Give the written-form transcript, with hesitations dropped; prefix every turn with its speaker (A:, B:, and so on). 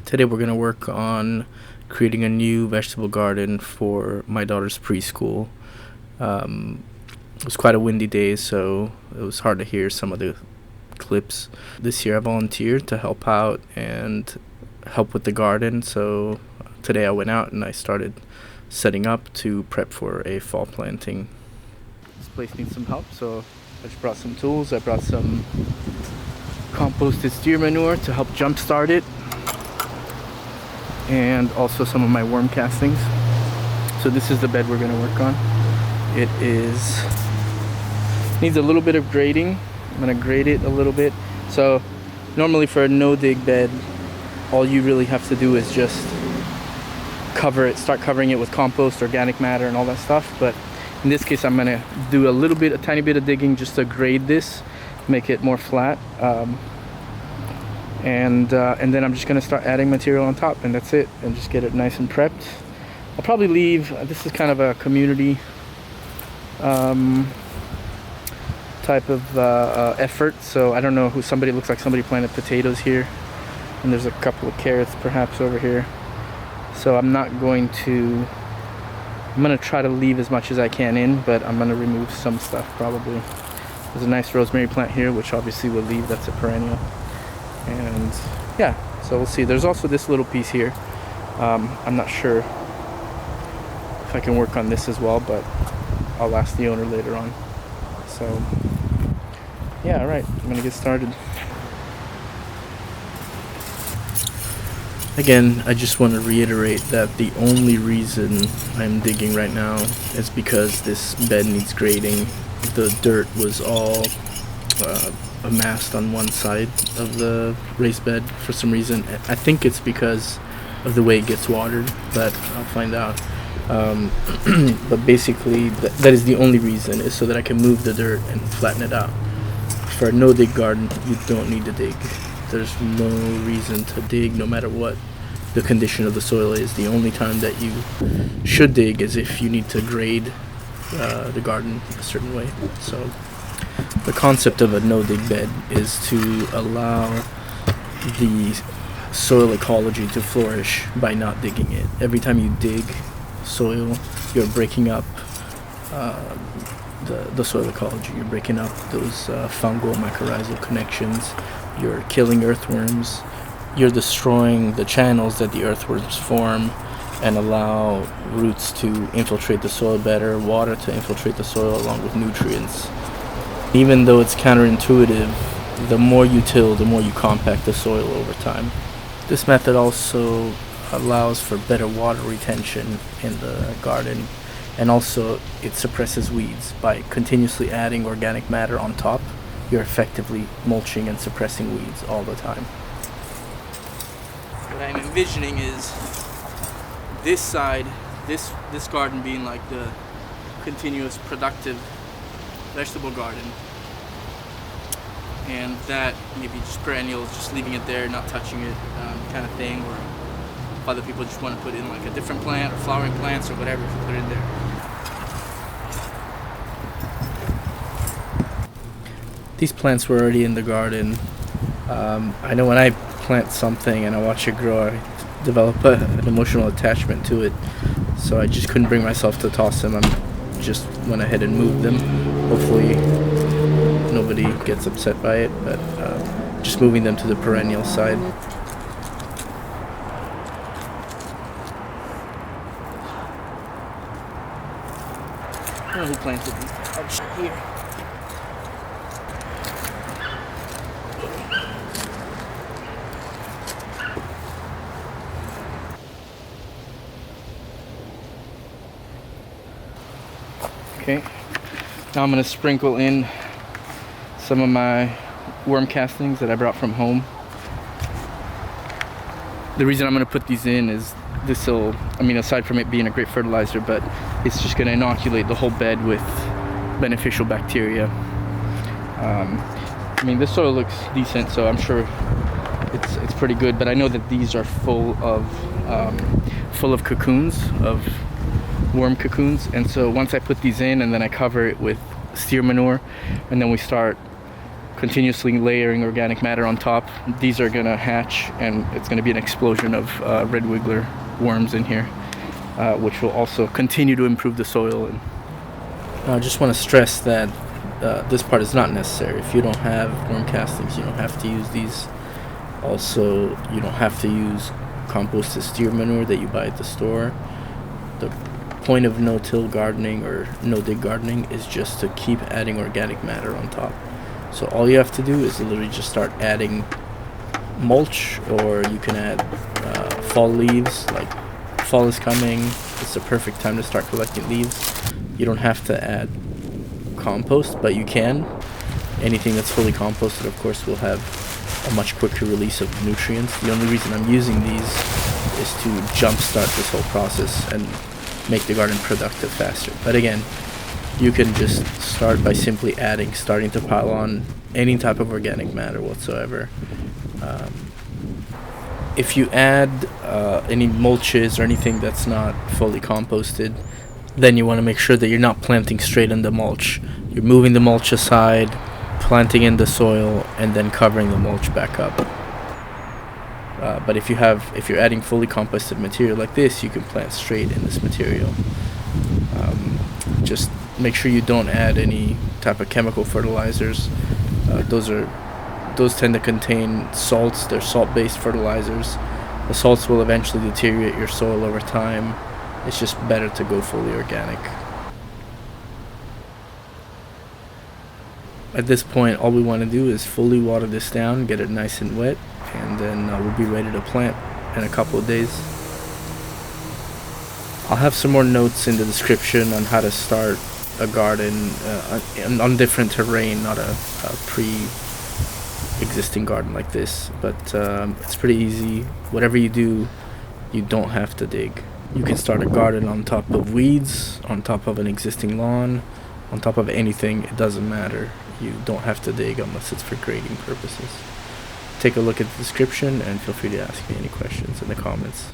A: Today we're going to work on creating a new vegetable garden for my daughter's preschool. It was quite a windy day, so it was hard to hear some of the clips. This year I volunteered to help out and help with the garden, so today I went out and I started setting up to prep for a fall planting. This place needs some help, so I just brought some tools. I brought some composted steer manure to help jumpstart it, and also some of my worm castings. So this is the bed we're going to work on. It needs a little bit of grading. I'm going to grade it a little bit. So normally for a no-dig bed, all you really have to do is just start covering it with compost, organic matter, and all that stuff. But in this case, I'm going to do a tiny bit of digging just to grade this, make it more flat. And then I'm just going to start adding material on top, and that's it, and just get it nice and prepped. I'll probably leave, this is kind of a community type of effort, so I don't know somebody looks like somebody planted potatoes here, and there's a couple of carrots perhaps over here. So I'm going to try to leave as much as I can in, but I'm going to remove some stuff probably. There's a nice rosemary plant here, which obviously we'll leave, that's a perennial. And yeah, so we'll see. There's also this little piece here. I'm not sure if I can work on this as well, but I'll ask the owner later on. So yeah, all right, I'm gonna get started. Again, I just want to reiterate that the only reason I'm digging right now is because this bed needs grading. The dirt was all amassed on one side of the raised bed for some reason. I think it's because of the way it gets watered, but I'll find out. But basically that is the only reason, is so that I can move the dirt and flatten it out. For a no-dig garden, you don't need to dig. There's no reason to dig, no matter what the condition of the soil is. The only time that you should dig is if you need to grade the garden a certain way. So the concept of a no-dig bed is to allow the soil ecology to flourish by not digging it. Every time you dig soil, you're breaking up the soil ecology. You're breaking up those fungal mycorrhizal connections. You're killing earthworms. You're destroying the channels that the earthworms form and allow roots to infiltrate the soil better, water to infiltrate the soil along with nutrients. Even though it's counterintuitive, the more you till, the more you compact the soil over time. This method also allows for better water retention in the garden, and also it suppresses weeds. By continuously adding organic matter on top, you're effectively mulching and suppressing weeds all the time. What I'm envisioning is this side, this garden being like the continuous productive vegetable garden, and that maybe just perennials, just leaving it there, not touching it, kind of thing. Or if other people just want to put in like a different plant or flowering plants or whatever, if you put it in there. These plants were already in the garden. I know when I plant something and I watch it grow, I develop an emotional attachment to it, so I just couldn't bring myself to toss them. I just went ahead and moved them. Hopefully nobody gets upset by it, but just moving them to the perennial side. I don't know who planted these. Oh, shit, here. Okay, now I'm going to sprinkle in some of my worm castings that I brought from home. The reason I'm going to put these in is this'll, aside from it being a great fertilizer, but it's just going to inoculate the whole bed with beneficial bacteria. This soil looks decent, so I'm sure it's pretty good, but I know that these are full of cocoons, of worm cocoons, and so once I put these in and then I cover it with steer manure, and then we start continuously layering organic matter on top. These are gonna hatch, and it's gonna be an explosion of red wiggler worms in here, which will also continue to improve the soil. And I just want to stress that this part is not necessary. If you don't have worm castings, you don't have to use these. Also, you don't have to use composted steer manure that you buy at the store. The point of no-till gardening or no-dig gardening is just to keep adding organic matter on top. So all you have to do is literally just start adding mulch, or you can add fall leaves. Like, fall is coming, it's the perfect time to start collecting leaves. You don't have to add compost, but you can. Anything that's fully composted, of course, will have a much quicker release of nutrients. The only reason I'm using these is to jumpstart this whole process and make the garden productive faster. But again, you can just start by simply starting to pile on any type of organic matter whatsoever. If you add any mulches or anything that's not fully composted, then you want to make sure that you're not planting straight in the mulch. You're moving the mulch aside, planting in the soil, and then covering the mulch back up. But if you're adding fully composted material like this, you can plant straight in this material. Just make sure you don't add any type of chemical fertilizers. Those tend to contain salts. They're salt-based fertilizers. The salts will eventually deteriorate your soil over time. It's just better to go fully organic. At this point, all we want to do is fully water this down, get it nice and wet, and then we'll be ready to plant in a couple of days. I'll have some more notes in the description on how to start a garden on different terrain, not a pre-existing garden like this. But it's pretty easy. Whatever you do, you don't have to dig. You can start a garden on top of weeds, on top of an existing lawn, on top of anything. It doesn't matter. You don't have to dig unless it's for grading purposes. Take a look at the description and feel free to ask me any questions in the comments.